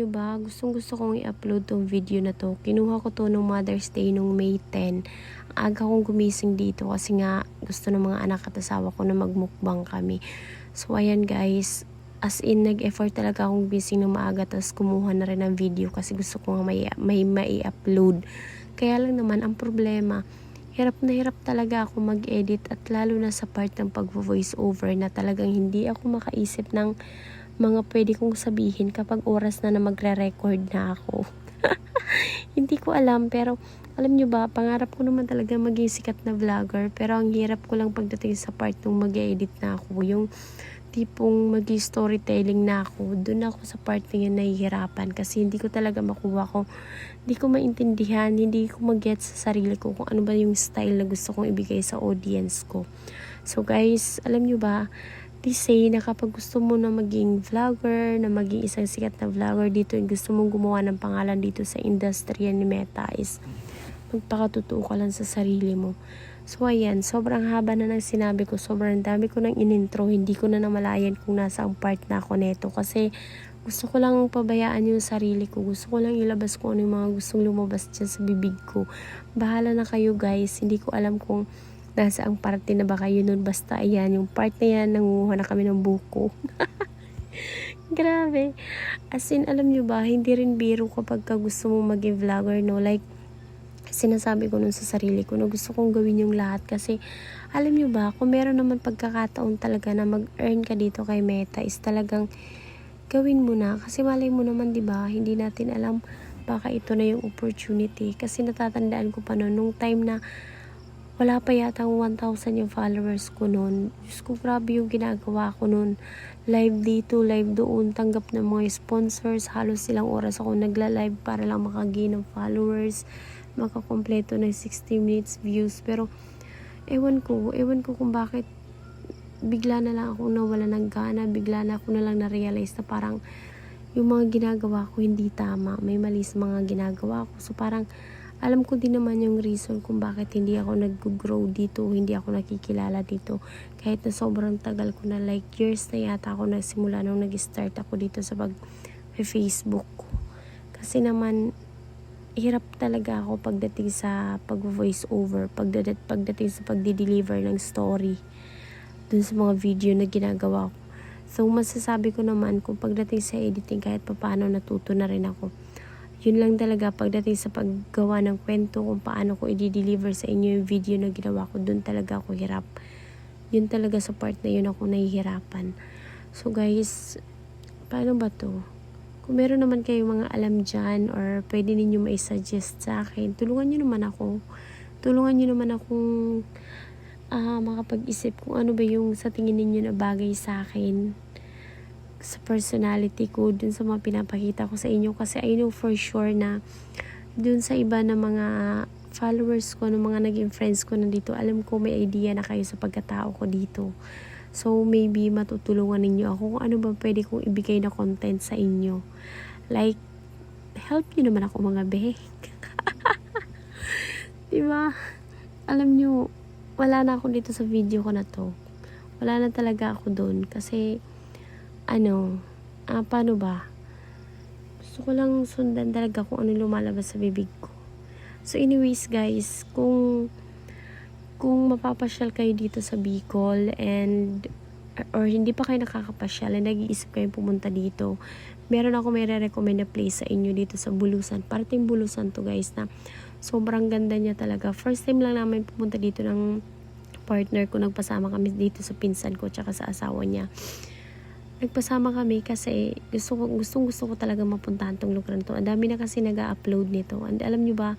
nyo ba, gustong-gusto kong i-upload tong video na to. Kinuha ko to nung Mother's Day nung May 10. Ang aga kong gumising dito kasi nga gusto ng mga anak at asawa ko na magmukbang kami. So ayan guys, as in nag-effort talaga akong gumising ng maaga tapos kumuha na rin ng video kasi gusto ko nga may mai-upload. Kaya lang naman ang problema, hirap na hirap talaga ako mag-edit at lalo na sa part ng pag-voice over na talagang hindi ako makaisip ng mga pwede kong sabihin kapag oras na magre-record na ako. Hindi ko alam, pero alam nyo ba, pangarap ko naman talaga maging sikat na vlogger, pero ang hirap ko lang pagdating sa part nung mag-edit na ako, yung tipong storytelling na ako, dun ako sa part na yun nahihirapan kasi hindi ko talaga makuha ko, hindi ko maintindihan, hindi ko mag-get sa sarili ko kung ano ba yung style na gusto kong ibigay sa audience ko. So guys, alam nyo ba, they say na kapag gusto mo na maging vlogger, na maging isang sikat na vlogger dito, and gusto mong gumawa ng pangalan dito sa industriya ni Meta is magpakatotoo ka lang sa sarili mo. So ayan, sobrang haba na ng sinabi ko, sobrang dami ko nang inintro, hindi ko na namalayan kung nasa ang part na ako neto kasi gusto ko lang pabayaan yung sarili ko, gusto ko lang ilabas kung ano yung mga gustong lumabas dyan sa bibig ko. Bahala na kayo guys, hindi ko alam kung nasa ang parte na ba kayo nun, basta ayan, yung part na yan, nanguha na kami ng buko. Grabe. As in, alam nyo ba, hindi rin biro kapag gusto mong maging vlogger, no? Like, sinasabi ko nun sa sarili ko na gusto kong gawin yung lahat kasi, alam nyo ba, kung meron naman pagkakataon talaga na mag-earn ka dito kay Meta is talagang gawin mo na. Kasi malay mo naman, di ba, hindi natin alam baka ito na yung opportunity. Kasi natatandaan ko pa noon, nung time na wala pa yata 1,000 yung followers ko noon. Diyos ko, grabe yung ginagawa ko noon. Live dito, live doon, tanggap ng mga sponsors. Halos ilang oras ako nagla-live para lang makagain ng followers, makakompleto ng 60 minutes views. Pero, ewan ko kung bakit bigla na lang ako nawala ng gana, bigla na ako na lang na-realize na parang yung mga ginagawa ko hindi tama. May mali sa mga ginagawa ko. So, parang alam ko din naman yung reason kung bakit hindi ako nag-grow dito, hindi ako nakikilala dito. Kahit na sobrang tagal ko na, like years na yata ako nagsimula nung nag-start ako dito sa Facebook ko. Kasi naman, hirap talaga ako pagdating sa pag-voice over, pagdating sa pagdi-deliver ng story dun sa mga video na ginagawa ko. So, masasabi ko naman kung pagdating sa editing, kahit papaano natuto na rin ako. Yun lang talaga pagdating sa paggawa ng kwento kung paano ko i-deliver sa inyo yung video na ginawa ko, dun talaga ako hirap. Yun talaga sa part na yun ako nahihirapan. So guys, paano ba to? Kung meron naman kayong mga alam dyan or pwede ninyo mai-suggest sa akin, tulungan nyo naman ako. Tulungan nyo naman akong makapag-isip kung ano ba yung sa tingin ninyo na bagay sa akin, sa personality ko, dun sa mga pinapakita ko sa inyo. Kasi I know for sure na dun sa iba na mga followers ko, ng mga naging friends ko nandito, alam ko may idea na kayo sa pagkatao ko dito. So maybe matutulungan ninyo ako kung ano ba pwede kong ibigay na content sa inyo. Like, help nyo naman ako mga be. Diba? Alam nyo, wala na ako dito sa video ko na to. Wala na talaga ako dun kasi paano ba? Gusto ko lang sundan talaga kung ano lumalabas sa bibig ko. So anyways guys, kung mapapasyal kayo dito sa Bicol or hindi pa kayo nakakapasyal and nag-iisip kayo pumunta dito, meron ako may re-recommend na place sa inyo dito sa Bulusan. Parting Bulusan to guys, na sobrang ganda niya talaga. First time lang namin pumunta dito ng partner ko, nagpasama kami dito sa pinsan ko tsaka sa asawa niya. Nagpasama kami kasi gustong gusto ko talaga mapuntahan tong lugar na to. Ang dami na kasi nag-upload nito. And alam nyo ba,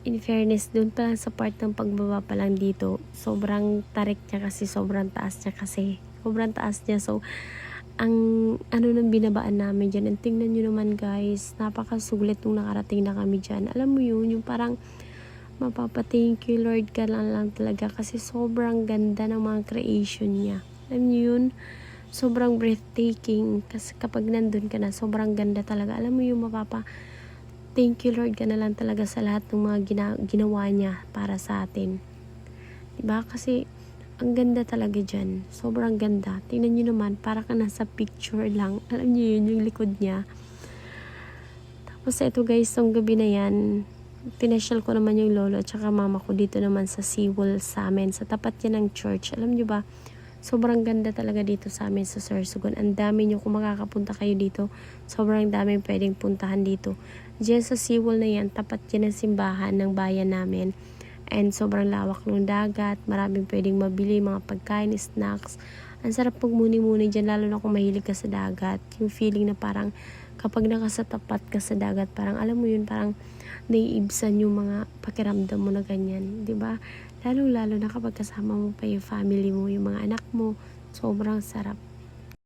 in fairness, doon pa lang sa part ng pagbaba pa lang dito, sobrang tarik niya kasi, sobrang taas niya. So, ang nang binabaan namin dyan, and tingnan nyo naman guys, napakasulit nung nakarating na kami dyan. Alam mo yun, yung parang mapapa-thank you Lord ka lang talaga kasi sobrang ganda ng mga creation niya. Alam nyo yun? Sobrang breathtaking kasi kapag nandun ka na, sobrang ganda talaga. Alam mo yung thank you Lord ka na lang talaga sa lahat ng mga ginawa niya para sa atin. Diba? Kasi ang ganda talaga dyan. Sobrang ganda. Tingnan nyo naman, para ka nasa picture lang. Alam nyo yun, yung likod niya. Basta ito guys, tong gabi na yan, pinasyal ko naman yung lolo at saka mama ko dito naman sa Seawall sa amin. Sa tapat yan ng church. Alam nyo ba, sobrang ganda talaga dito sa amin sa Sorsogon. Ang dami nyo kung makakapunta kayo dito. Sobrang daming pwedeng puntahan dito. Diyan sa Seawall na yan, tapat yan ang simbahan ng bayan namin. And sobrang lawak ng dagat. Maraming pwedeng mabili, mga pagkain, snacks. Ang sarap magmuni-muni dyan, lalo na kung mahilig ka sa dagat. Yung feeling na parang kapag nakasatapat ka sa dagat, parang alam mo yun, parang naiibsan yung mga pakiramdam mo na ganyan, 'di ba? Lalong-lalo na kapag kasama mo pa yung family mo, yung mga anak mo, sobrang sarap.